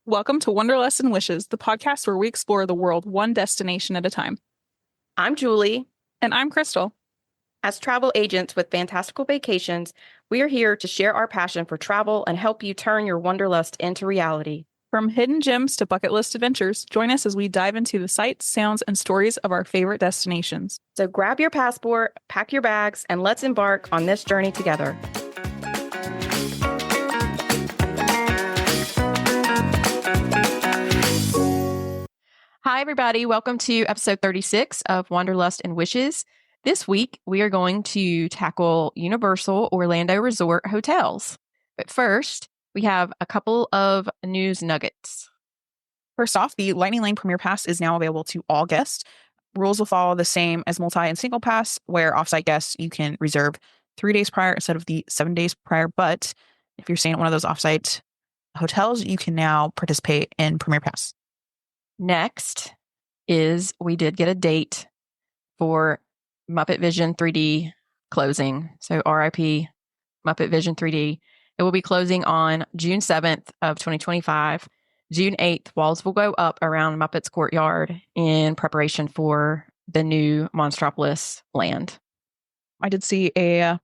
Welcome to Wanderlust and Wishes, the podcast where we explore the world one destination at a time. I'm Julie. And I'm Krystle. As travel agents with fantastical vacations, we are here to share our passion for travel and help you turn your wanderlust into reality. From hidden gems to bucket list adventures, join us as we dive into the sights, sounds, and stories of our favorite destinations. So grab your passport, pack your bags, and let's embark on this journey together. Hi, everybody. Welcome to episode 36 of Wanderlust and Wishes. This week, we are going to tackle Universal Orlando Resort hotels. But first, we have a couple of news nuggets. First off, the Lightning Lane Premier Pass is now available to all guests. Rules will follow the same as multi and single pass, where offsite guests you can reserve 3 days prior instead of the 7 days prior. But if you're staying at one of those offsite hotels, you can now participate in Premier Pass. Next is we did get a date for Muppet Vision 3D closing. So RIP Muppet Vision 3D. It will be closing on June 7th of 2025. June 8th, walls will go up around Muppet's courtyard in preparation for the new Monstropolis land. I did see a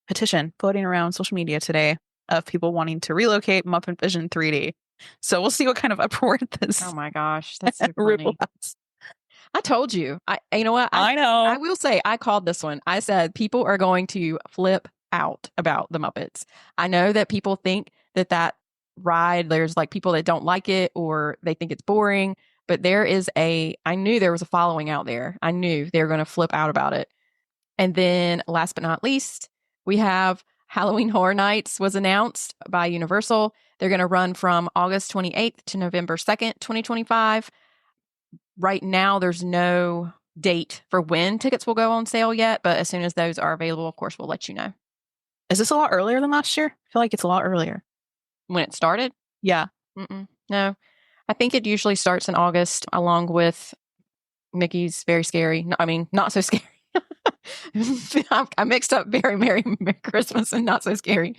petition floating around social media today of people wanting to relocate Muppet Vision 3D. So we'll see what kind of uproar this. Oh my gosh, that's so funny. I told you. You know what? I know. I will say I called this one. I said people are going to flip out about the Muppets. I know that people think that ride, there's like people that don't like it or they think it's boring, but I knew there was a following out there. I knew they were going to flip out about it. And then last but not least, we have Halloween Horror Nights was announced by Universal. They're going to run from August 28th to November 2nd, 2025. Right now, there's no date for when tickets will go on sale yet, but as soon as those are available, of course, we'll let you know. Is this a lot earlier than last year? I feel like it's a lot earlier. When it started? Yeah. No, I think it usually starts in August along with Mickey's Very Scary. No, I mean, Not So Scary. I mixed up Very Merry Christmas and Not So Scary.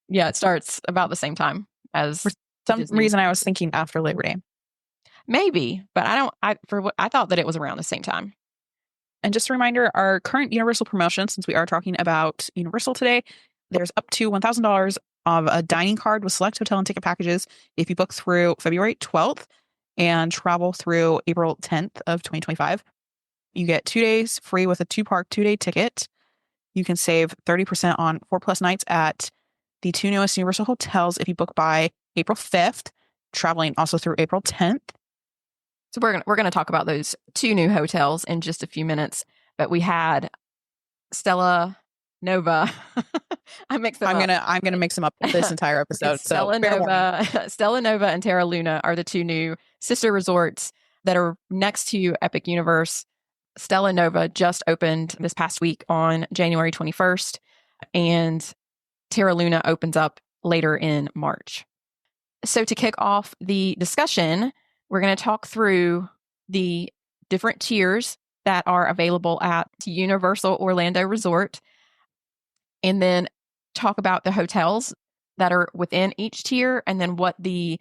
Yeah, it starts about the same time as For some Disney. reason I was thinking after Labor Day. Maybe, but I thought that it was around the same time. And just a reminder, our current Universal promotion, since we are talking about Universal today, there's up to $1,000 of a dining card with select hotel and ticket packages if you book through February 12th and travel through April 10th of 2025. You get 2 days free with a 2-park 2-day ticket. You can save 30% on 4+ nights at the 2 newest Universal hotels if you book by April 5th, traveling also through April 10th. So we're gonna talk about those 2 new hotels in just a few minutes. But we had Stella Nova. I mixed them up. I'm gonna mix them up this entire episode. Stella Nova and Terra Luna are the 2 new sister resorts that are next to Epic Universe. Stella Nova just opened this past week on January 21st, and Terra Luna opens up later in March. So to kick off the discussion, we're going to talk through the different tiers that are available at Universal Orlando Resort, and then talk about the hotels that are within each tier, and then what the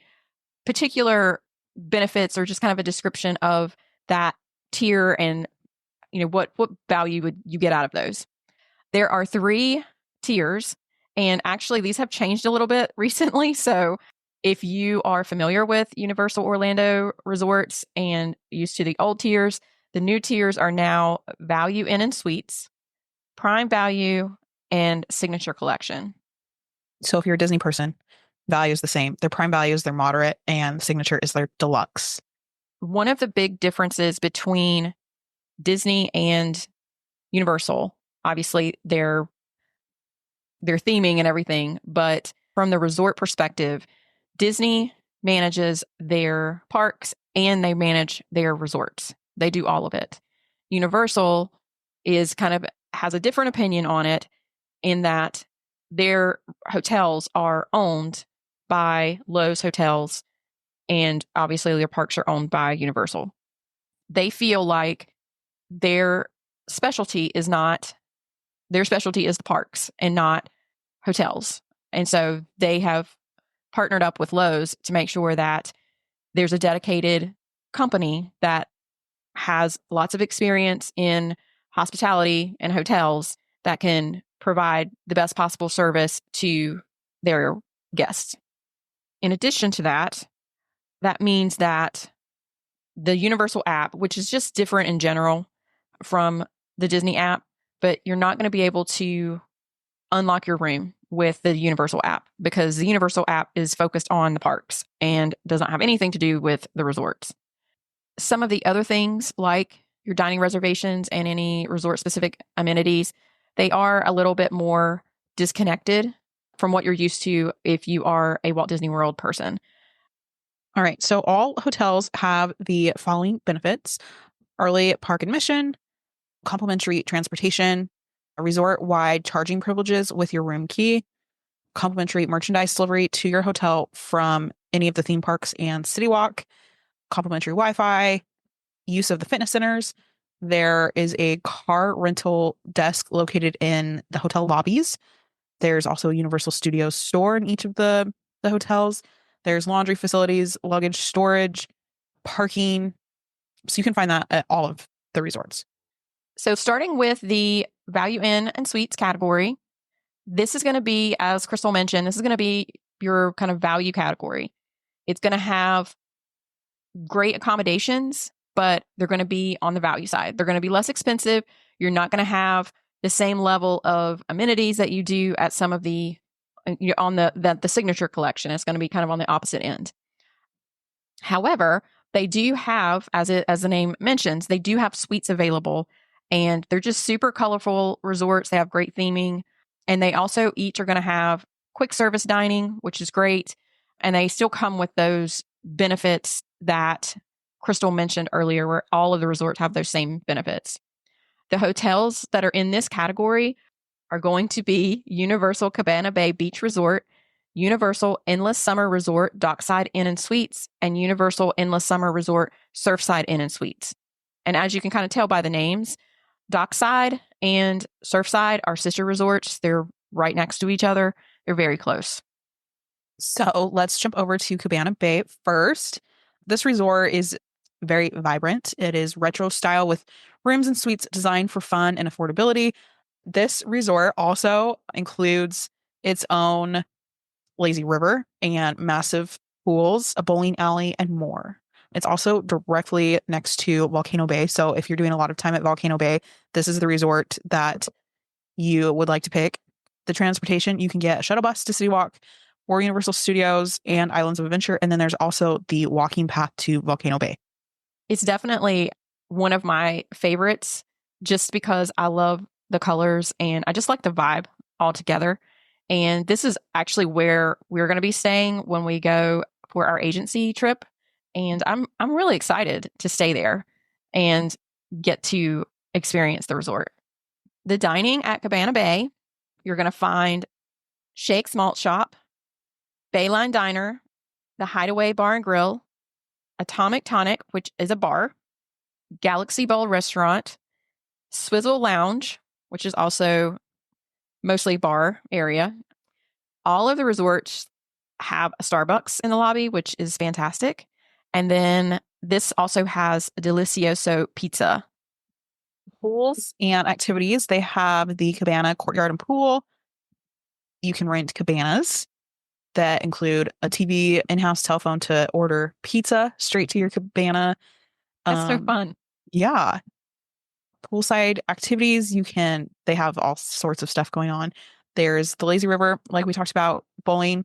particular benefits or just kind of a description of that tier and what value would you get out of those. There are 3 tiers, and actually these have changed a little bit recently. So if you are familiar with Universal Orlando Resorts and used to the old tiers, the new tiers are now Value Inn and Suites, Prime Value, and Signature Collection. So if you're a Disney person, value is the same. Their Prime Value is their moderate, and Signature is their deluxe. One of the big differences between Disney and Universal, obviously their theming and everything, but from the resort perspective, Disney manages their parks and they manage their resorts. They do all of it. Universal has a different opinion on it in that their hotels are owned by Loews Hotels, and obviously their parks are owned by Universal. They feel like their specialty is the parks and not hotels. And so they have partnered up with Lowe's to make sure that there's a dedicated company that has lots of experience in hospitality and hotels that can provide the best possible service to their guests. In addition to that, that means that the Universal app, which is just different in general from the Disney app, but you're not going to be able to unlock your room with the Universal app because the Universal app is focused on the parks and does not have anything to do with the resorts. Some of the other things, like your dining reservations and any resort specific amenities, they are a little bit more disconnected from what you're used to if you are a Walt Disney World person. All right. So all hotels have the following benefits: early park admission, complimentary transportation, resort-wide charging privileges with your room key, complimentary merchandise delivery to your hotel from any of the theme parks and City Walk, complimentary Wi-Fi, use of the fitness centers. There is a car rental desk located in the hotel lobbies. There's also a Universal Studios store in each of the hotels. There's laundry facilities, luggage storage, parking. So you can find that at all of the resorts. So starting with the Value Inn and Suites category, this is going to be, as Krystle mentioned, this is going to be your kind of value category. It's going to have great accommodations, but they're going to be on the value side. They're going to be less expensive. You're not going to have the same level of amenities that you do at some of the on the signature collection. It's going to be kind of on the opposite end. However, they do have, as the name mentions, they do have suites available, and they're just super colorful resorts. They have great theming, and they also each are going to have quick service dining, which is great, and they still come with those benefits that Krystle mentioned earlier, where all of the resorts have those same benefits. The hotels that are in this category are going to be Universal Cabana Bay Beach Resort, Universal Endless Summer Resort Dockside Inn and Suites, and Universal Endless Summer Resort Surfside Inn and Suites. And as you can kind of tell by the names, Dockside and Surfside are sister resorts. They're right next to each other. They're very close. So let's jump over to Cabana Bay first. This resort is very vibrant. It is retro style with rooms and suites designed for fun and affordability. This resort also includes its own lazy river and massive pools, a bowling alley, and more. It's also directly next to Volcano Bay. So if you're doing a lot of time at Volcano Bay, this is the resort that you would like to pick. The transportation, you can get a shuttle bus to City Walk or Universal Studios and Islands of Adventure. And then there's also the walking path to Volcano Bay. It's definitely one of my favorites just because I love the colors and I just like the vibe altogether. And this is actually where we're going to be staying when we go for our agency trip. And I'm really excited to stay there and get to experience the resort. The dining at Cabana Bay, you're going to find Shake's Malt Shop, Bayline Diner, the Hideaway Bar and Grill, Atomic Tonic, which is a bar, Galaxy Bowl Restaurant, Swizzle Lounge, which is also mostly bar area. All of the resorts have a Starbucks in the lobby, which is fantastic. And then this also has a Delicioso pizza. Pools and activities, they have the Cabana Courtyard and Pool. You can rent cabanas that include a TV, in-house telephone to order pizza straight to your cabana. That's so fun. Yeah. Poolside activities, they have all sorts of stuff going on. There's the lazy river, like we talked about, bowling,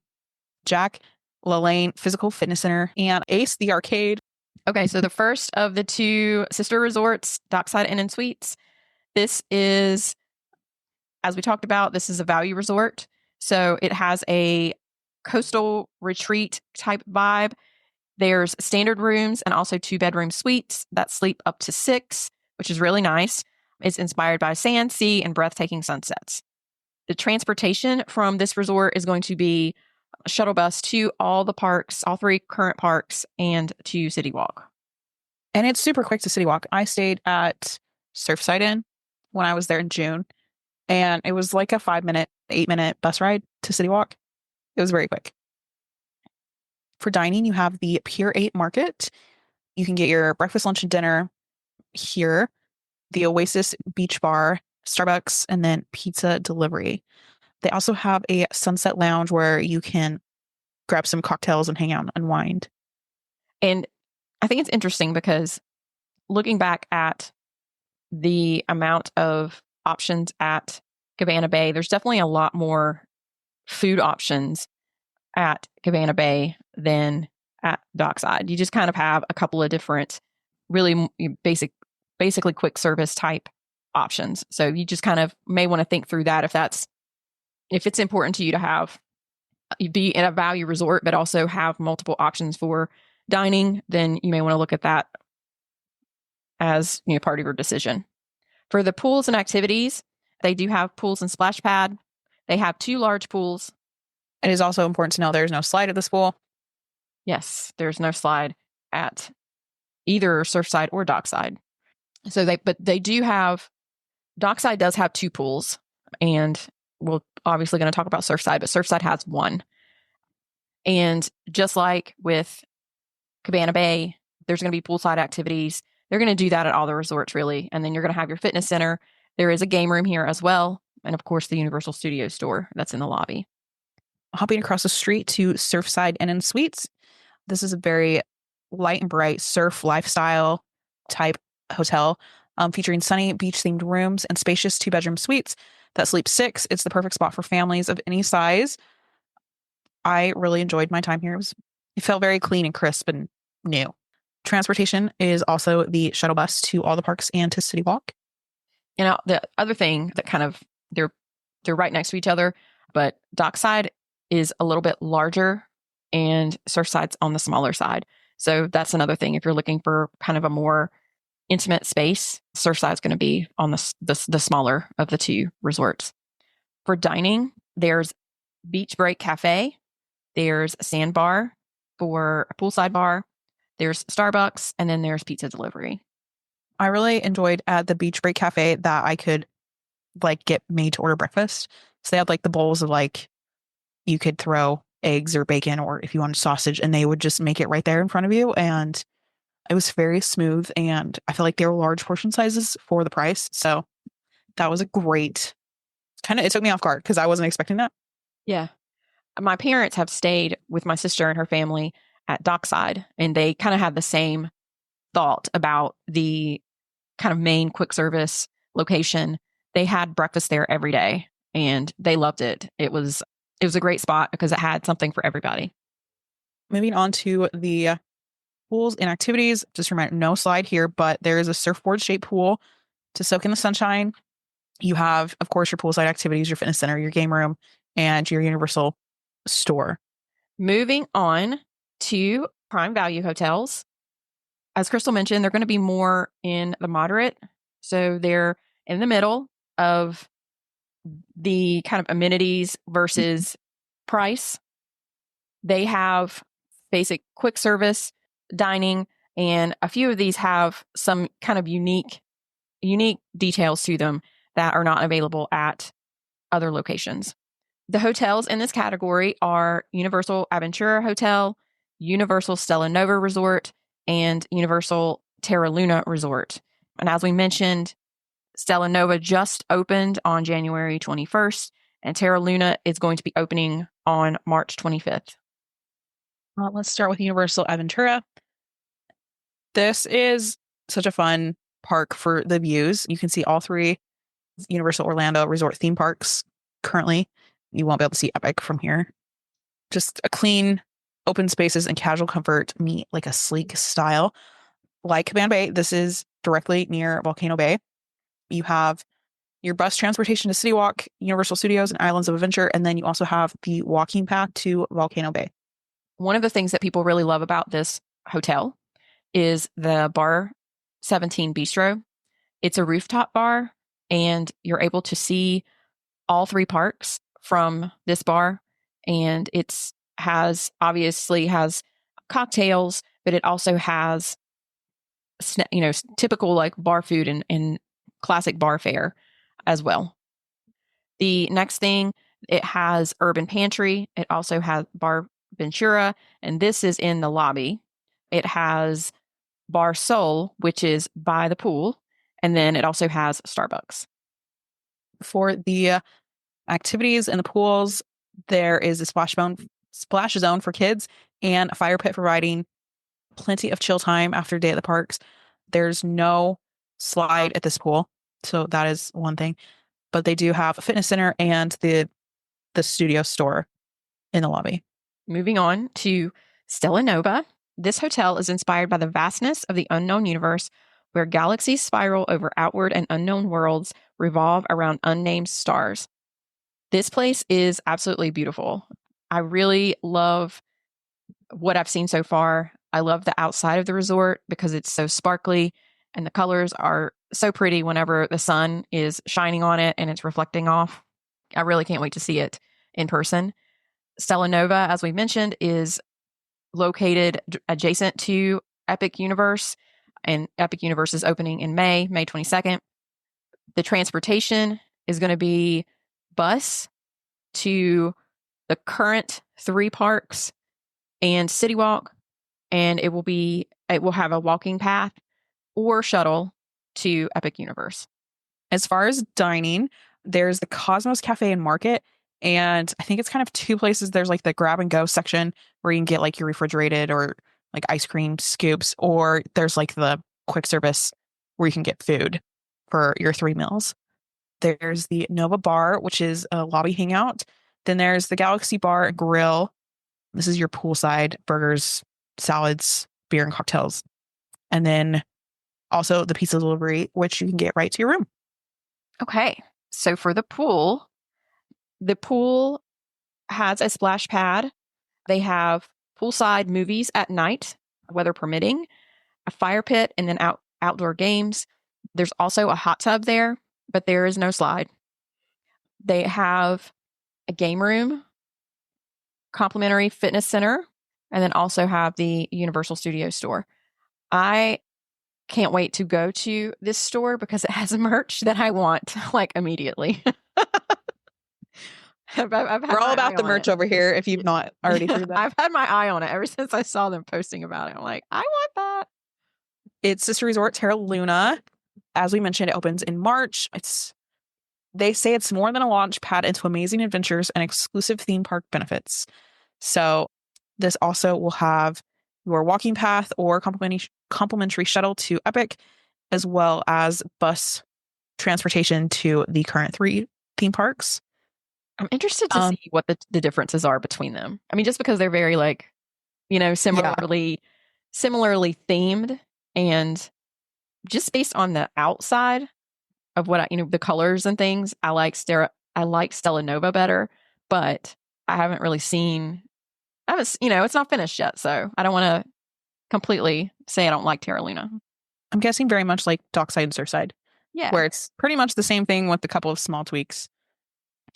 Jack LaLanne Physical Fitness Center, and Ace the Arcade. Okay, so the first of the two sister resorts, Dockside Inn and Suites, this is, as we talked about, this is a value resort. So it has a coastal retreat type vibe. There's standard rooms and also 2-bedroom suites that sleep up to 6, which is really nice. It's inspired by sand, sea, and breathtaking sunsets. The transportation from this resort is going to be a shuttle bus to all the parks, all 3 current parks, and to City Walk. And it's super quick to City Walk. I stayed at Surfside Inn when I was there in June, and it was like a 5-minute, 8-minute bus ride to City Walk. It was very quick. For dining, you have the Pier 8 Market. You can get your breakfast, lunch, and dinner here. The Oasis Beach Bar, Starbucks, and then pizza delivery. They also have a sunset lounge where you can grab some cocktails and hang out and unwind. And I think it's interesting because looking back at the amount of options at Cabana Bay, there's definitely a lot more food options at Cabana Bay than at Dockside. You just kind of have a couple of different, really basically quick service type options. So you just kind of may want to think through that if it's important to you to have be in a value resort, but also have multiple options for dining, then you may want to look at that as part of your decision. For the pools and activities, they do have pools and splash pad. They have 2 large pools. It is also important to know there's no slide at this pool. Yes, there's no slide at either Surfside or Dockside. But they do have, Dockside does have 2 pools, and we're obviously going to talk about Surfside, but Surfside has 1. And just like with Cabana Bay, there's going to be poolside activities. They're going to do that at all the resorts, really. And then you're going to have your fitness center. There is a game room here as well. And of course, the Universal Studios store that's in the lobby. Hopping across the street to Surfside Inn Suites. This is a very light and bright surf lifestyle type hotel, featuring sunny beach-themed rooms and spacious 2-bedroom suites that sleep 6. It's the perfect spot for families of any size. I really enjoyed my time here. It felt very clean and crisp and new. Transportation is also the shuttle bus to all the parks and to City Walk. The other thing that kind of, they're right next to each other, but Dockside is a little bit larger and Surfside's on the smaller side. So that's another thing. If you're looking for kind of a more intimate space, Surfside's going to be on the smaller of the 2 resorts. For dining, there's Beach Break Cafe. There's a sandbar for a poolside bar. There's Starbucks, and then there's pizza delivery. I really enjoyed at the Beach Break Cafe that I could get made to order breakfast. So they had the bowls of you could throw eggs or bacon, or if you wanted sausage, and they would just make it right there in front of you. And it was very smooth, and I feel like they were large portion sizes for the price. So that was a great it took me off guard because I wasn't expecting that. Yeah. My parents have stayed with my sister and her family at Dockside, and they kind of had the same thought about the kind of main quick service location. They had breakfast there every day, and they loved it. It was a great spot because it had something for everybody. Moving on to the pools and activities. Just remember, no slide here, but there is a surfboard-shaped pool to soak in the sunshine. You have, of course, your poolside activities, your fitness center, your game room, and your Universal store. Moving on to prime value hotels. As Krystle mentioned, they're going to be more in the moderate. So they're in the middle of the kind of amenities versus price. They have basic quick service dining, and a few of these have some kind of unique details to them that are not available at other locations. The hotels in this category are Universal Aventura Hotel, Universal Stella Nova Resort, and Universal Terra Luna Resort. And as we mentioned, Stella Nova just opened on January 21st, and Terra Luna is going to be opening on March 25th. Let's start with Universal Aventura. This is such a fun park for the views. You can see all 3 Universal Orlando Resort theme parks currently. You won't be able to see Epic from here. Just a clean, open spaces and casual comfort meet a sleek style. Like Cabana Bay, this is directly near Volcano Bay. You have your bus transportation to City Walk, Universal Studios, and Islands of Adventure, and then you also have the walking path to Volcano Bay. One of the things that people really love about this hotel is the Bar 17 Bistro. It's a rooftop bar, and you're able to see all 3 parks from this bar. And obviously has cocktails, but it also has, typical bar food and classic bar fare as well. The next thing, it has urban pantry. It also has Ventura, and this is in the lobby. It has Bar Sol, which is by the pool, and then it also has Starbucks. For the activities in the pools, there is a splash zone for kids and a fire pit providing plenty of chill time after a day at the parks. There's no slide at this pool, so that is one thing. But they do have a fitness center and the studio store in the lobby. Moving on to Stella Nova. This hotel is inspired by the vastness of the unknown universe, where galaxies spiral over outward and unknown worlds, revolve around unnamed stars. This place is absolutely beautiful. I really love what I've seen so far. I love the outside of the resort because it's so sparkly and the colors are so pretty whenever the sun is shining on it and it's reflecting off. I really can't wait to see it in person. Stella Nova, as we mentioned, is located adjacent to Epic Universe, and Epic Universe is opening in May 22nd. The transportation is going to be bus to the current 3 parks and City Walk, and it will have a walking path or shuttle to Epic Universe. As far as dining, there's the Cosmos Cafe and Market, and I think it's kind of 2 places. There's like the grab and go section where you can get like your refrigerated or like ice cream scoops, or there's like the quick service where you can get food for your 3 meals. There's the Nova Bar, which is a lobby hangout. Then there's the Galaxy Bar and Grill. This is your poolside burgers, salads, beer, and cocktails. And then also the pizza delivery, which you can get right to your room. Okay, so for the pool has a splash pad. They have poolside movies at night, weather permitting, a fire pit, and then outdoor games. There's also a hot tub there, but there is no slide. They have a game room, complimentary fitness center, and then also have the Universal Studios store. I can't wait to go to this store because it has merch that I want like immediately. We're all about the merch over here if you've not already figured that. I've had my eye on it ever since I saw them posting about it. I'm like, I want that. It's Sister Resort Terra Luna. As we mentioned, it opens in March. They say it's more than a launch pad into amazing adventures and exclusive theme park benefits. So this also will have your walking path or complimentary shuttle to Epic, as well as bus transportation to the current 3 theme parks. I'm interested to see what the differences are between them. I mean, just because they're very similarly themed, and just based on the outside of what the colors and things, I like Stella Nova better, but I haven't really seen. It's not finished yet, so I don't want to completely say I don't like Terra Luna. I'm guessing very much like Dockside and Surfside, where it's pretty much the same thing with a couple of small tweaks.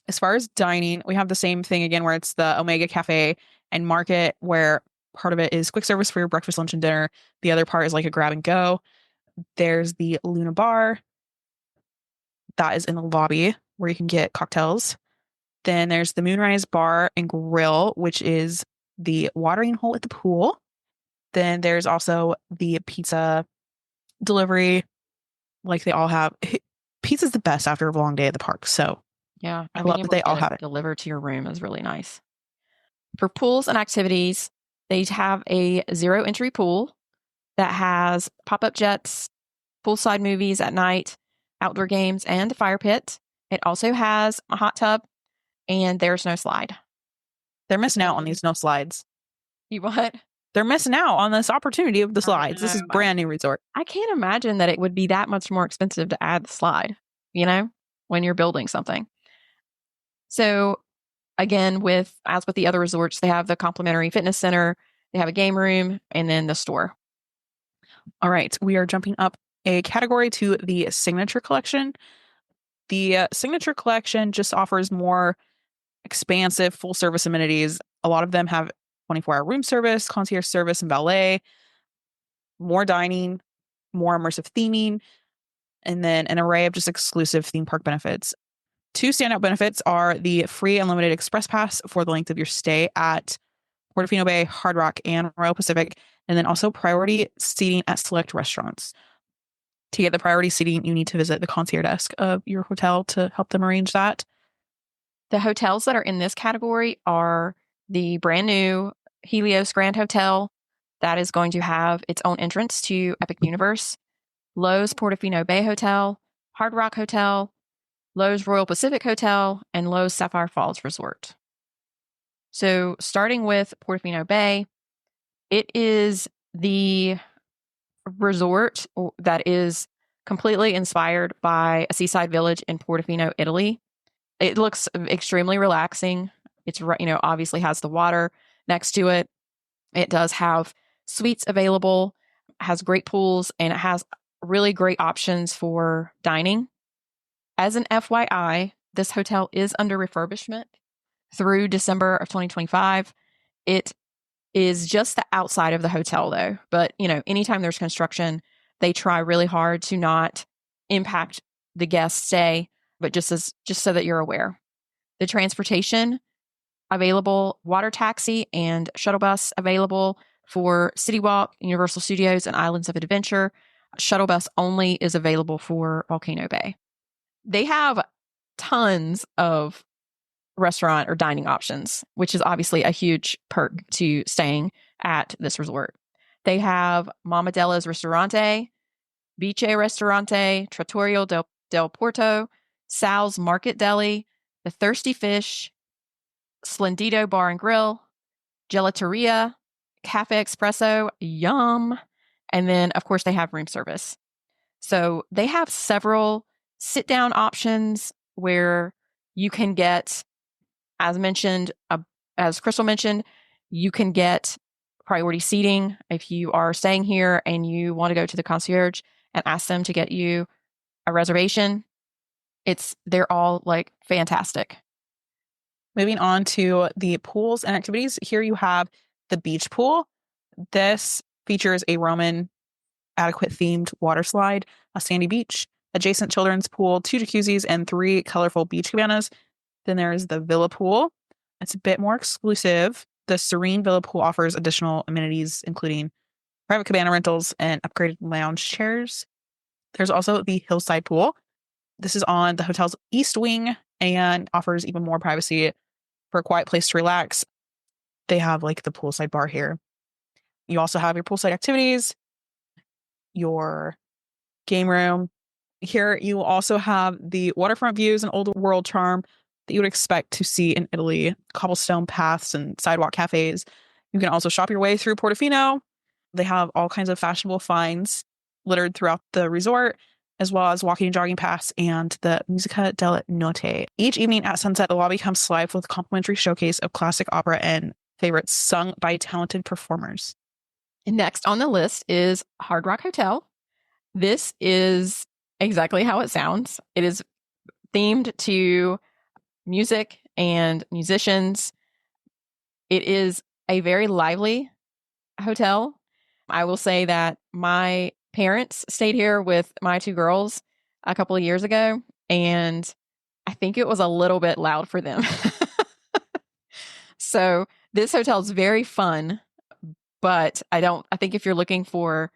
As far as dining, we have the same thing again, where it's the Omega Cafe and Market, where part of it is quick service for your breakfast, lunch, and dinner. The other part is like a grab and go. There's the Luna Bar. That is in the lobby where you can get cocktails. Then there's the Moonrise Bar and Grill, which is the watering hole at the pool. Then there's also the pizza delivery. Like they all have. Pizza's the best after a long day at the park. So yeah, I love that they all have it delivered to your room is really nice. For pools and activities, they have a 0 entry pool that has pop-up jets, poolside movies at night, outdoor games, and a fire pit. It also has a hot tub, and there's no slide. They're missing out on these no slides. You what? They're missing out on this opportunity of the slides. This is brand new resort. I can't imagine that it would be that much more expensive to add the slide, when you're building something. So again, as with the other resorts, they have the complimentary fitness center, they have a game room, and then the store. All right. We are jumping up a category to the Signature Collection. The Signature Collection just offers more expansive full service amenities. A lot of them have 24-hour room service, concierge service, and valet, more dining, more immersive theming, and then an array of just exclusive theme park benefits. 2 standout benefits are the free unlimited express pass for the length of your stay at Portofino Bay, Hard Rock, and Royal Pacific, and then also priority seating at select restaurants. To get the priority seating, you need to visit the concierge desk of your hotel to help them arrange that. The hotels that are in this category are the brand new Helios Grand Hotel that is going to have its own entrance to Epic Universe, Lowe's Portofino Bay Hotel, Hard Rock Hotel, Lowe's Royal Pacific Hotel, and Lowe's Sapphire Falls Resort. So starting with Portofino Bay, it is the resort that is completely inspired by a seaside village in Portofino, Italy. It looks extremely relaxing. It's, obviously has the water next to it. It does have suites available, has great pools, and it has really great options for dining. As an FYI, this hotel is under refurbishment through December of 2025. It is just the outside of the hotel though. But, anytime there's construction, they try really hard to not impact the guest stay, but just so that you're aware. The transportation available, water taxi and shuttle bus available for City Walk, Universal Studios, and Islands of Adventure. Shuttle bus only is available for Volcano Bay. They have tons of restaurant or dining options, which is obviously a huge perk to staying at this resort. They have Mama Della's Ristorante, Biche Ristorante, Trattoria del Porto, Sal's Market Deli, The Thirsty Fish, Splendido Bar and Grill, Gelateria, Cafe Espresso, yum. And then, of course, they have room service. So they have several sit-down options where you can get, as Krystle mentioned, you can get priority seating if you are staying here and you want to go to the concierge and ask them to get you a reservation. They're all fantastic. Moving on to the pools and activities. Here you have the beach pool. This features a Roman adequate themed water slide, a sandy beach, adjacent children's pool, 2 jacuzzis, and 3 colorful beach cabanas. Then there's the Villa Pool. It's a bit more exclusive. The Serene Villa Pool offers additional amenities, including private cabana rentals and upgraded lounge chairs. There's also the Hillside Pool. This is on the hotel's east wing and offers even more privacy for a quiet place to relax. They have the poolside bar here. You also have your poolside activities, your game room. Here you also have the waterfront views and old world charm that you would expect to see in Italy, cobblestone paths and sidewalk cafes. You can also shop your way through Portofino. They have all kinds of fashionable finds littered throughout the resort, as well as walking and jogging paths and the Musica della Notte. Each evening at sunset, the lobby comes live with a complimentary showcase of classic opera and favorites sung by talented performers. Next on the list is Hard Rock Hotel. This is exactly how it sounds. It is themed to music and musicians. It is a very lively hotel. I will say that my parents stayed here with my 2 girls a couple of years ago, and I think it was a little bit loud for them. So this hotel is very fun, but I think if you're looking for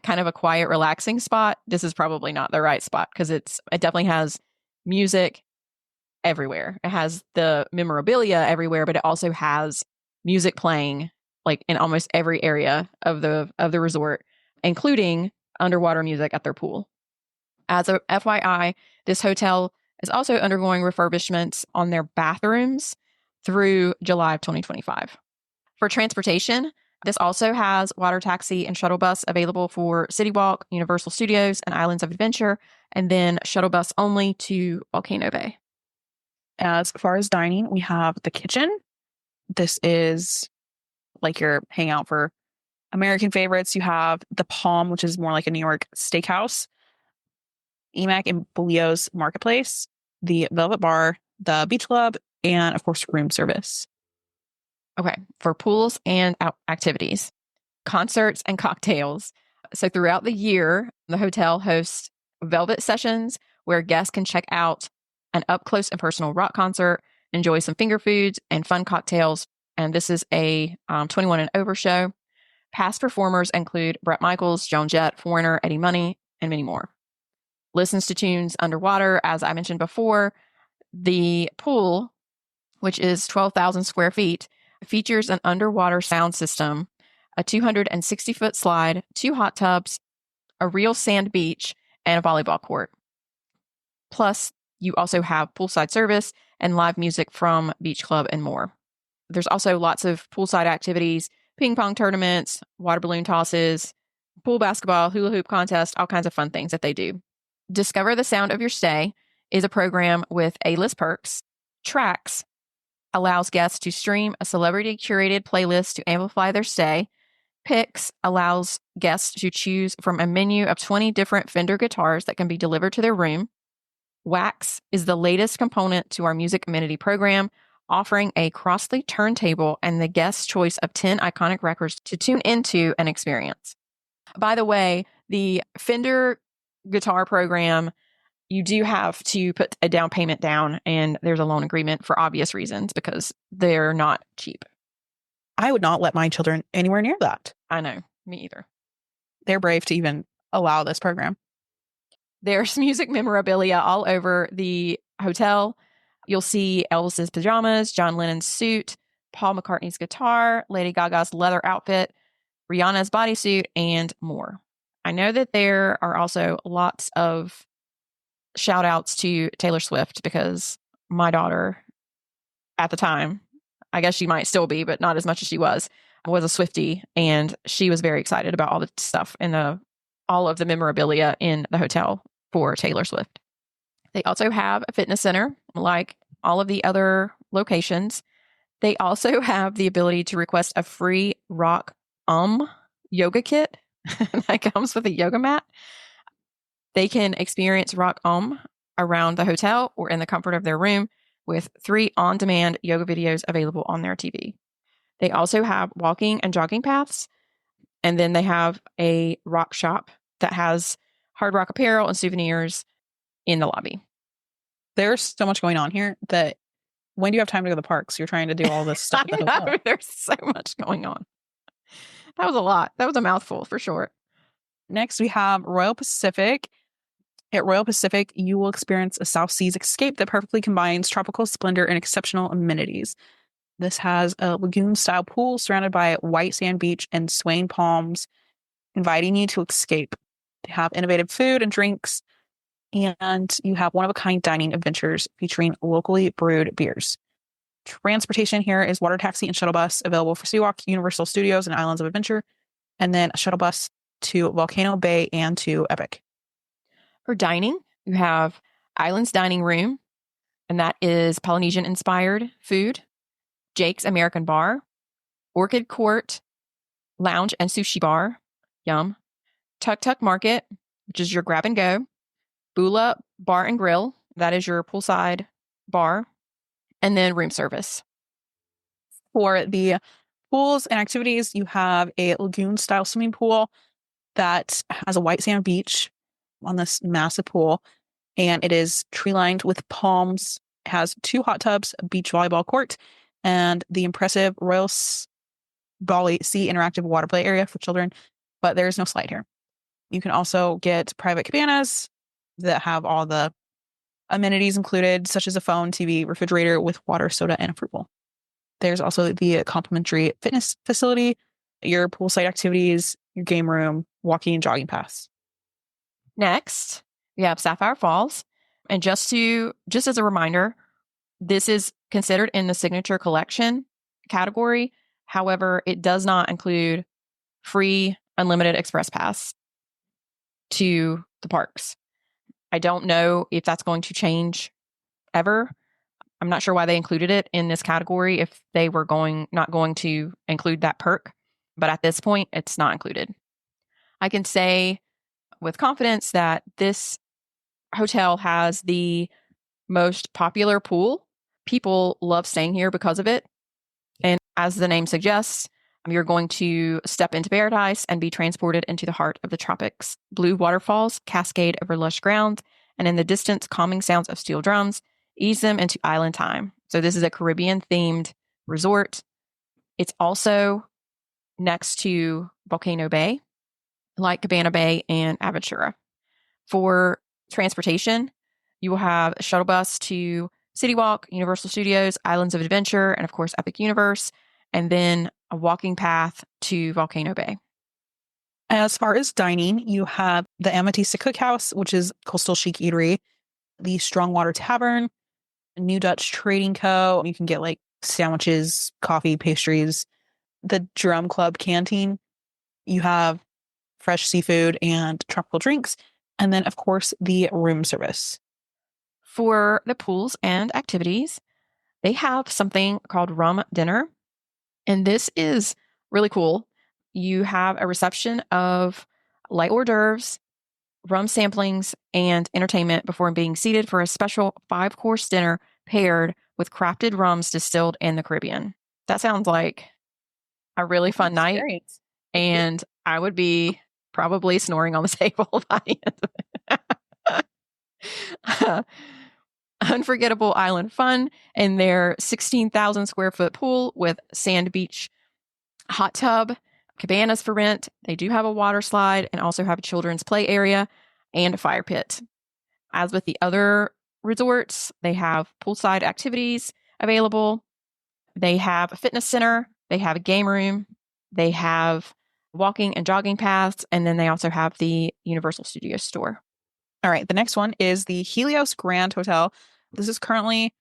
kind of a quiet, relaxing spot, this is probably not the right spot because it definitely has music everywhere. It has the memorabilia everywhere, but it also has music playing in almost every area of the resort, including underwater music at their pool. As a FYI, this hotel is also undergoing refurbishments on their bathrooms through July of 2025. For transportation, this also has water taxi and shuttle bus available for City Walk, Universal Studios, and Islands of Adventure, and then shuttle bus only to Volcano Bay. As far as dining, we have the kitchen. This is your hangout for American favorites. You have the Palm, which is more like a New York steakhouse, Emac and Bolio's Marketplace, the Velvet Bar, the Beach Club, and of course, room service. Okay, for pools and activities, concerts and cocktails. So throughout the year, the hotel hosts Velvet Sessions where guests can check out an up-close and personal rock concert, enjoy some finger foods and fun cocktails and this is a 21 and over show. Past performers include Bret Michaels, Joan Jett, Foreigner, Eddie Money, and many more. Listens to tunes underwater, as I mentioned before. The pool, which is 12,000 square feet, features an underwater sound system, a 260-foot slide, 2 hot tubs, a real sand beach, and a volleyball court. Plus, you also have poolside service and live music from Beach Club and more. There's also lots of poolside activities, ping pong tournaments, water balloon tosses, pool basketball, hula hoop contest, all kinds of fun things that they do. Discover the Sound of Your Stay is a program with A-list perks. Tracks allows guests to stream a celebrity-curated playlist to amplify their stay. Picks allows guests to choose from a menu of 20 different Fender guitars that can be delivered to their room. Wax is the latest component to our music amenity program, offering a Krystle turntable and the guest's choice of 10 iconic records to tune into and experience. By the way, the Fender guitar program, you do have to put a down payment down, and there's a loan agreement for obvious reasons because they're not cheap. I would not let my children anywhere near that. I know, me either. They're brave to even allow this program. There's music memorabilia all over the hotel. You'll see Elvis's pajamas, John Lennon's suit, Paul McCartney's guitar, Lady Gaga's leather outfit, Rihanna's bodysuit, and more. I know that there are also lots of shout outs to Taylor Swift because my daughter at the time, I guess she might still be, but not as much as she was a Swiftie. And she was very excited about all the stuff in all of the memorabilia in the hotel for Taylor Swift. They also have a fitness center like all of the other locations. They also have the ability to request a free rock yoga kit that comes with a yoga mat. They can experience rock around the hotel or in the comfort of their room with 3 on-demand yoga videos available on their TV. They also have walking and jogging paths. And then they have a rock shop that has hard rock apparel and souvenirs in the lobby. There's so much going on here that when do you have time to go to the parks? You're trying to do all this stuff at the hotel. There's so much going on. That was a lot. That was a mouthful for sure. Next, we have Royal Pacific. At Royal Pacific, you will experience a South Seas escape that perfectly combines tropical splendor and exceptional amenities. This has a lagoon-style pool surrounded by white sand beach and swaying palms, inviting you to escape. They have innovative food and drinks, and you have one-of-a-kind dining adventures featuring locally brewed beers. Transportation here is water taxi and shuttle bus available for Seawalk, Universal Studios, and Islands of Adventure, and then a shuttle bus to Volcano Bay and to Epic. For dining, you have Islands Dining Room, and that is Polynesian-inspired food. Jake's American Bar, Orchid Court, Lounge and Sushi Bar, yum. Tuk Tuk Market, which is your grab and go. Bula Bar and Grill, that is your poolside bar. And then room service. For the pools and activities, you have a lagoon-style swimming pool that has a white sand beach on this massive pool, and it is tree-lined with palms. It has 2 hot tubs, a beach volleyball court, and the impressive Royal Bali Sea interactive water play area for children, but there is no slide here. You can also get private cabanas that have all the amenities included, such as a phone, TV, refrigerator with water, soda, and a fruit bowl. There's also the complimentary fitness facility, your poolside activities, your game room, walking and jogging paths. Next, we have Sapphire Falls. And just as a reminder, this is considered in the signature collection category. However, it does not include free unlimited express pass to the parks. I don't know if that's going to change ever. I'm not sure why they included it in this category if they were not going to include that perk. But at this point, it's not included. I can say with confidence that this hotel has the most popular pool. People love staying here because of it. And as the name suggests, you're going to step into paradise and be transported into the heart of the tropics. Blue waterfalls cascade over lush grounds, and in the distance, calming sounds of steel drums ease them into island time. So this is a Caribbean-themed resort. It's also next to Volcano Bay, like Cabana Bay and Aventura. For transportation, you will have a shuttle bus to City Walk, Universal Studios, Islands of Adventure, and of course, Epic Universe, and then a walking path to Volcano Bay. As far as dining, you have the Amethyst Cookhouse, which is coastal chic eatery, the Strongwater Tavern, New Dutch Trading Co. You can get like sandwiches, coffee, pastries. The Drum Club Canteen. You have fresh seafood and tropical drinks. And then, of course, the room service. For the pools and activities, they have something called Rum Dinner. And this is really cool. You have a reception of light hors d'oeuvres, rum samplings, and entertainment before being seated for a special 5-course dinner paired with crafted rums distilled in the Caribbean. That sounds like a really fun night. And I would be probably snoring on the table by the end of it. Unforgettable island fun in their 16,000 square foot pool with sand beach hot tub, cabanas for rent. They do have a water slide and also have a children's play area and a fire pit. As with the other resorts, they have poolside activities available. They have a fitness center. They have a game room. They have walking and jogging paths. And then they also have the Universal Studios store. All right. The next one is the Helios Grand Hotel. This is currently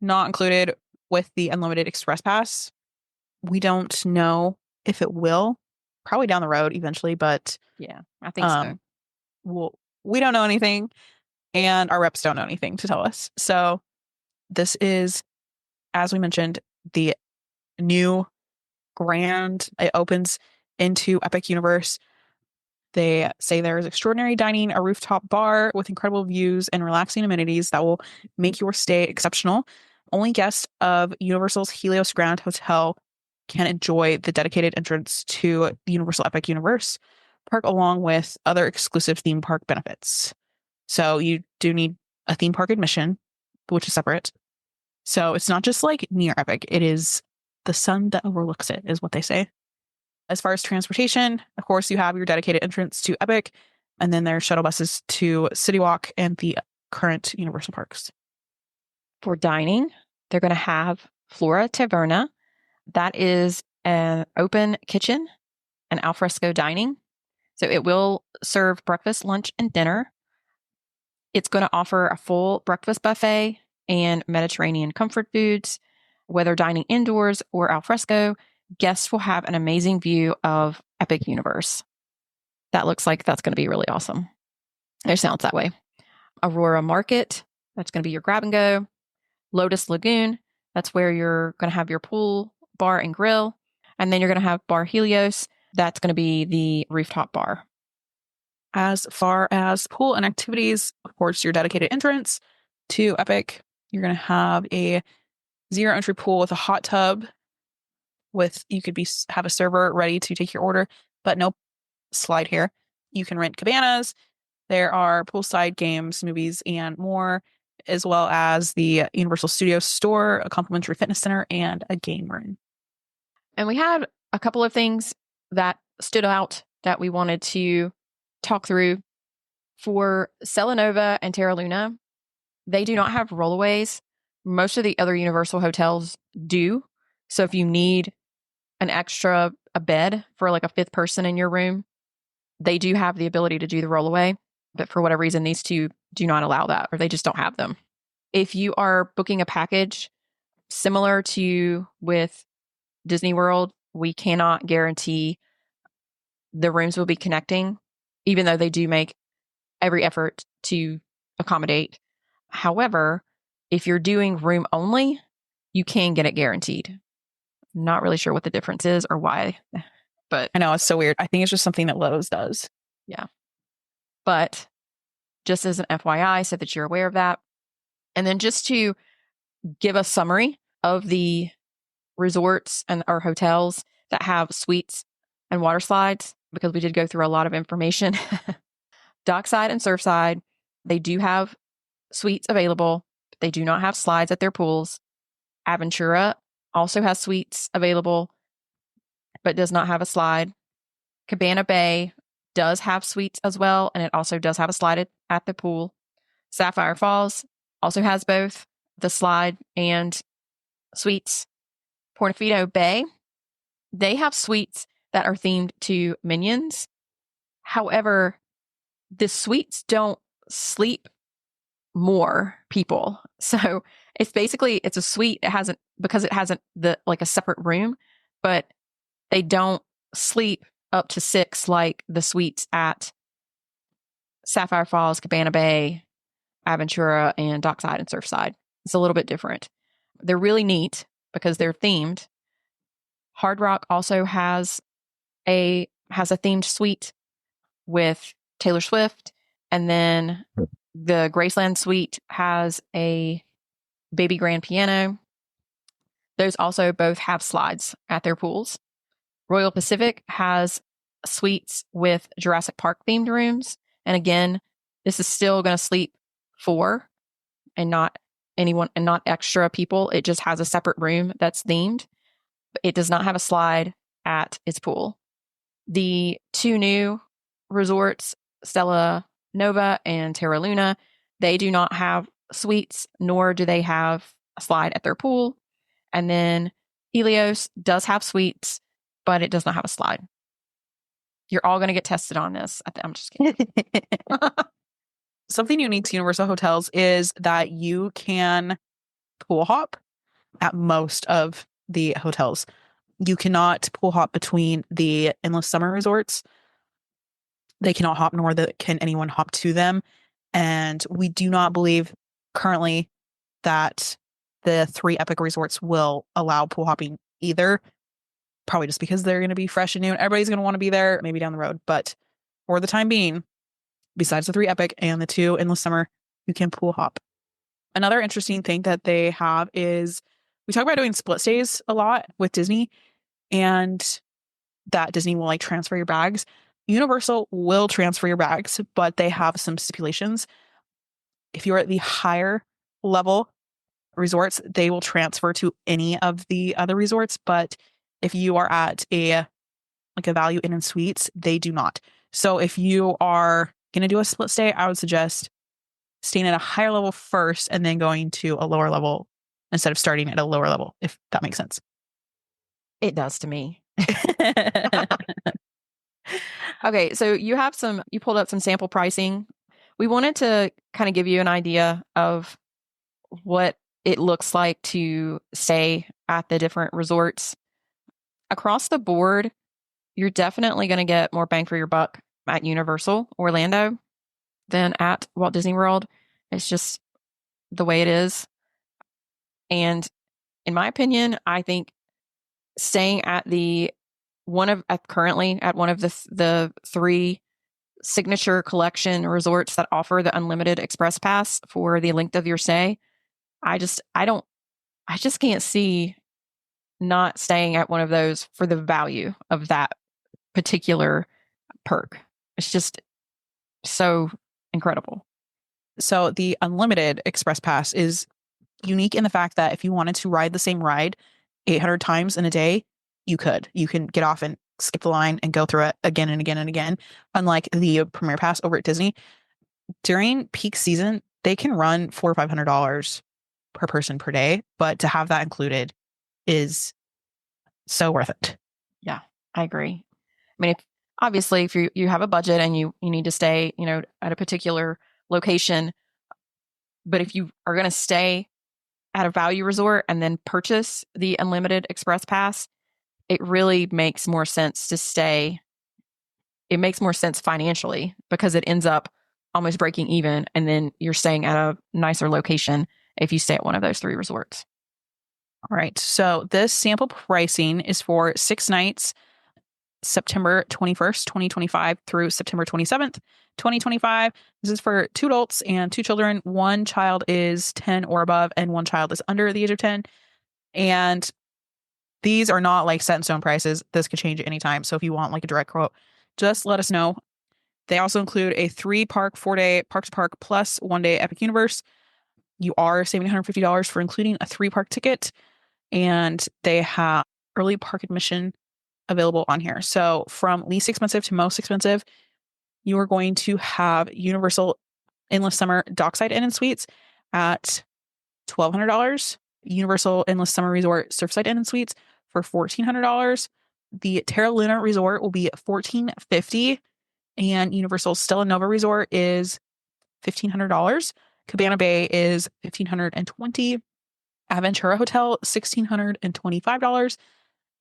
not included with the Unlimited Express Pass. We don't know if it will. Probably down the road eventually, but yeah, I think so. We don't know anything, and our reps don't know anything to tell us. So this is, as we mentioned, the new Grand. It opens into Epic Universe. They say there is extraordinary dining, a rooftop bar with incredible views and relaxing amenities that will make your stay exceptional. Only guests of Universal's Helios Grand Hotel can enjoy the dedicated entrance to the Universal Epic Universe Park along with other exclusive theme park benefits. So you do need a theme park admission, which is separate. So it's not just like near Epic. It is the sun that overlooks it, is what they say. As far as transportation, of course, you have your dedicated entrance to Epic, and then there's shuttle buses to City Walk and the current Universal parks. For dining, they're going to have Flora Taverna. That is an open kitchen and alfresco dining. So it will serve breakfast, lunch, and dinner. It's going to offer a full breakfast buffet and Mediterranean comfort foods. Whether dining indoors or alfresco, guests will have an amazing view of Epic Universe. That looks like that's going to be really awesome. It sounds that way. Aurora Market, that's going to be your grab and go. Lotus Lagoon, that's where you're going to have your pool, bar, and grill. And then you're going to have Bar Helios. That's going to be the rooftop bar. As far as pool and activities, of course, your dedicated entrance to Epic. You're going to have a zero entry pool with a hot tub you could have a server ready to take your order, but no slide here. You can rent cabanas. There are poolside games, movies, and more, as well as the Universal Studios store, a complimentary fitness center, and a game room. And we had a couple of things that stood out that we wanted to talk through. For Celanova and Terra Luna, they do not have rollaways. Most of the other Universal hotels do. So if you need a bed for like a 5th person in your room, they do have the ability to do the rollaway. But for whatever reason, these two do not allow that, or they just don't have them. If you are booking a package similar to with Disney World, we cannot guarantee the rooms will be connecting, even though they do make every effort to accommodate. However, if you're doing room only, you can get it guaranteed. Not really sure what the difference is or why, but I know it's so weird. I think it's just something that Lowe's does. Yeah. But just as an FYI, so that you're aware of that. And then just to give a summary of the resorts and or hotels that have suites and water slides, because we did go through a lot of information. Dockside and Surfside, they do have suites available. But they do not have slides at their pools. Aventura also has suites available. but does not have a slide. Cabana Bay does have suites as well, and it also does have a slide at the pool. Sapphire Falls also has both the slide and suites. Portofino Bay, they have suites that are themed to Minions. However, the suites don't sleep more people. So it's a suite. Because it hasn't like a separate room, but they don't sleep up to 6 like the suites at Sapphire Falls, Cabana Bay, Aventura, and Dockside and Surfside. It's a little bit different. They're really neat because they're themed. Hard Rock also has a themed suite with Taylor Swift, and then the Graceland suite has a baby grand piano. Those also both have slides at their pools. Royal Pacific has suites with Jurassic Park themed rooms. And again, this is still going to sleep 4 and not extra people. It just has a separate room that's themed. It does not have a slide at its pool. The 2 new resorts, Stella Nova and Terra Luna, they do not have suites, nor do they have a slide at their pool. And then Helios does have suites, but it does not have a slide. You're all going to get tested on this. I'm just kidding. Something unique to Universal Hotels is that you can pool hop at most of the hotels. You cannot pool hop between the endless summer resorts. They cannot hop, nor can anyone hop to them. And we do not believe currently that the 3 Epic resorts will allow pool hopping either. Probably just because they're going to be fresh and new. Everybody's going to want to be there maybe down the road. But for the time being, besides the 3 Epic and the 2 endless summer, you can pool hop. Another interesting thing that they have is we talk about doing split stays a lot with Disney, and that Disney will like transfer your bags. Universal will transfer your bags, but they have some stipulations. If you're at the higher level resorts, they will transfer to any of the other resorts. But if you are at a value inn and suites, they do not. So if you are going to do a split stay, I would suggest staying at a higher level first and then going to a lower level instead of starting at a lower level, if that makes sense. It does to me. Okay, so you pulled up some sample pricing. We wanted to kind of give you an idea of what it looks like to stay at the different resorts. Across the board, you're definitely going to get more bang for your buck at Universal Orlando than at Walt Disney World. It's just the way it is. And in my opinion, I think staying at currently at one of the 3 signature collection resorts that offer the unlimited express pass for the length of your stay, I just can't see not staying at one of those for the value of that particular perk. It's just so incredible. So the unlimited express pass is unique in the fact that if you wanted to ride the same ride 800 times in a day, you could. You can get off and skip the line and go through it again and again and again. Unlike the Premier Pass over at Disney, during peak season, they can run $400 or $500 per person per day. But to have that included is so worth it. Yeah, I agree. I mean, if you have a budget and you need to stay, at a particular location, but if you are going to stay at a value resort and then purchase the unlimited express pass, it really makes more sense to stay. It makes more sense financially because it ends up almost breaking even, and then you're staying at a nicer location if you stay at one of those 3 resorts. All right. So this sample pricing is for 6 nights, September 21st, 2025 through September 27th, 2025. This is for 2 adults and 2 children. 1 child is 10 or above, and 1 child is under the age of 10. And these are not like set in stone prices. This could change at any time. So if you want like a direct quote, just let us know. They also include a 3-park, 4-day Park to Park plus 1-day Epic Universe. You are saving $150 for including a 3-park ticket. And they have early park admission available on here. So from least expensive to most expensive, you are going to have Universal Endless Summer Dockside Inn and Suites at $1,200. Universal Endless Summer Resort Surfside Inn and Suites for $1,400. The Terra Luna Resort will be $1,450, and Universal Stella Nova Resort is $1,500. Cabana Bay is $1,520. Aventura Hotel $1,625.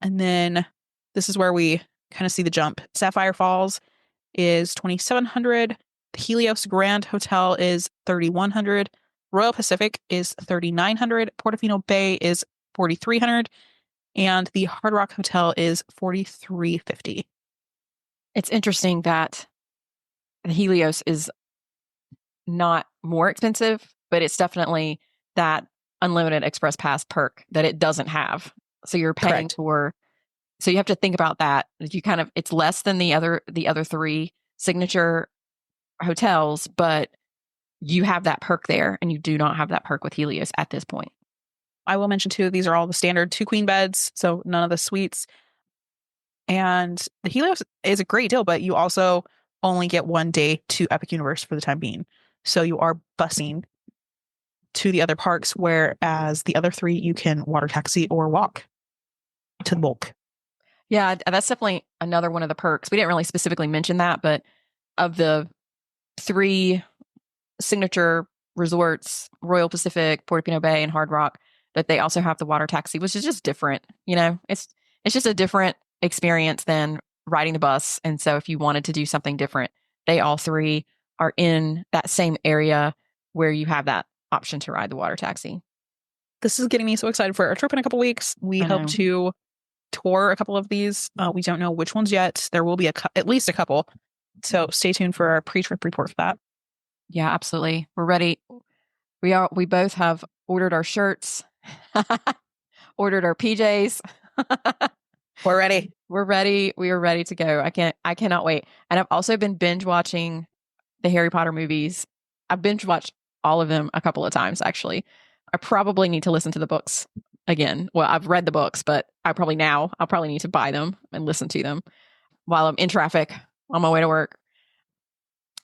And then this is where we kind of see the jump. Sapphire Falls is $2,700. The Helios Grand Hotel is $3,100. Royal Pacific is $3,900. Portofino Bay is $4,300. And the Hard Rock Hotel is $4,350. It's interesting that the Helios is not more expensive, but it's definitely that unlimited express pass perk that it doesn't have. So you're paying for, so you have to think about that. You kind of, it's less than the other three signature hotels, but you have that perk there, and you do not have that perk with Helios at this point. I will mention too, these are all the standard 2 queen beds, so none of the suites. And the Helios is a great deal, but you also only get 1 day to Epic Universe for the time being. So you are busing to the other parks, whereas the other 3 you can water taxi or walk to the bulk. Yeah, that's definitely another one of the perks. We didn't really specifically mention that, but of the 3 signature resorts, Royal Pacific, Portofino Bay, and Hard Rock, that they also have the water taxi, which is just different. You know, it's just a different experience than riding the bus. And so if you wanted to do something different, they all 3 are in that same area where you have that option to ride the water taxi. This is getting me so excited for our trip in a couple weeks. We hope to tour a couple of these. We don't know which ones yet. There will be at least a couple. So stay tuned for our pre-trip report for that. Yeah, absolutely. We're ready. We both have ordered our shirts, ordered our PJs. We're ready. We're ready. We are ready to go. I cannot wait. And I've also been binge watching the Harry Potter movies. I've binge watched all of them a couple of times, actually. I probably need to listen to the books again. Well, I've read the books, but I'll probably need to buy them and listen to them while I'm in traffic on my way to work.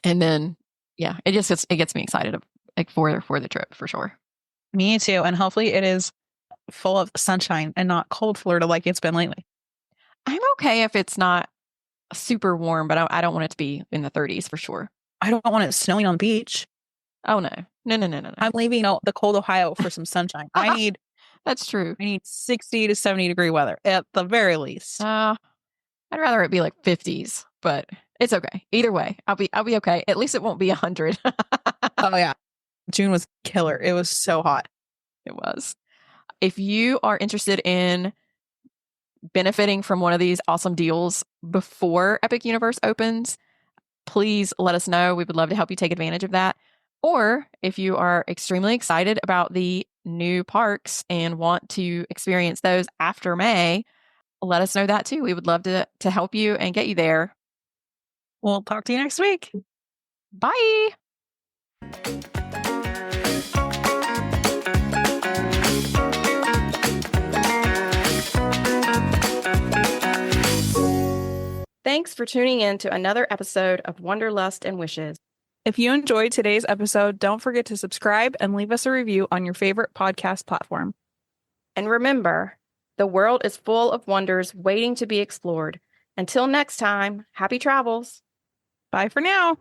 And then, yeah, it gets me excited like for the trip for sure. Me too. And hopefully it is full of sunshine and not cold Florida like it's been lately. I'm okay if it's not super warm, but I don't want it to be in the 30s for sure. I don't want it snowing on the beach. Oh, no. I'm leaving the cold Ohio for some sunshine. That's true. I need 60 to 70 degree weather at the very least. I'd rather it be like 50s, but it's okay. Either way, I'll be okay. At least it won't be 100. Oh yeah. June was killer. It was so hot. It was. If you are interested in benefiting from one of these awesome deals before Epic Universe opens, please let us know. We would love to help you take advantage of that. Or if you are extremely excited about the new parks and want to experience those after May, let us know that too. We would love to help you and get you there. We'll talk to you next week. Bye. Thanks for tuning in to another episode of Wanderlust and Wishes. If you enjoyed today's episode, don't forget to subscribe and leave us a review on your favorite podcast platform. And remember, the world is full of wonders waiting to be explored. Until next time, happy travels. Bye for now.